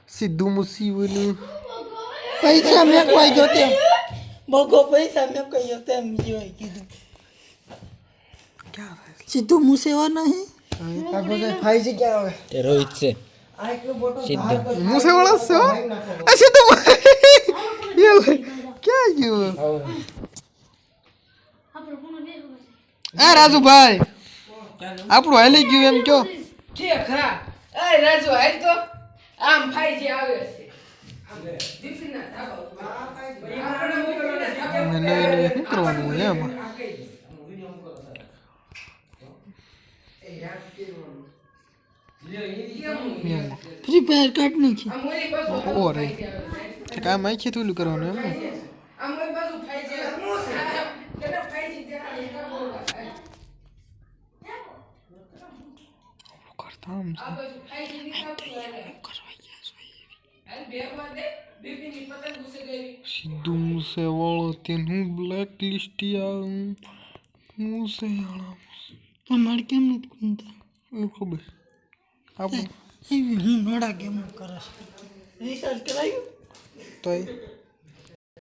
સિદ્ધુ મુસીબનું પૈસા મેં કોઈ ગયો તેમ બગો પૈસા મેં કોઈ ગયો તેમ જીવાય કીધું ક્યાં થાય સીધું મુસેવા નહીં આ બધા ફાઈ છે ક્યાં આવે તે રોહિત છે આ એટલો મોટો સિદ્ધુ મુસેવાળા છે આ સિદ્ધુ ये क्या ये આ રાજુભાઈ આપણું હાલી ગયું એમ કયો કે ખરા એ રાજુ હાલ તો આમ ફાઈ જે આવે છે દીપના ધાબા નવી શું કરવાનું હોય એમાં ફ્રી ફાયર કાઢ નાખી આ મોરી પાછો ઓ રે કામ આઈ છે તું કરવાનું એમ આ મોરી પાછો ફાઈ જે કેના ફાઈ જે કરતા આમ આ બાજુ ફાઈ જે નીકળતું હાલ બેવા દે દીપની પતંગ ઘુસે ગઈ સિદ્ધુ મુસેવાળો તેનું બ્લેક લિસ્ટ મુસેવાળા અમારે કેમ નથી કુંતા ખબર આપણે એવી હું નડા કેમ કરે રિસર્ચ કરાયું તો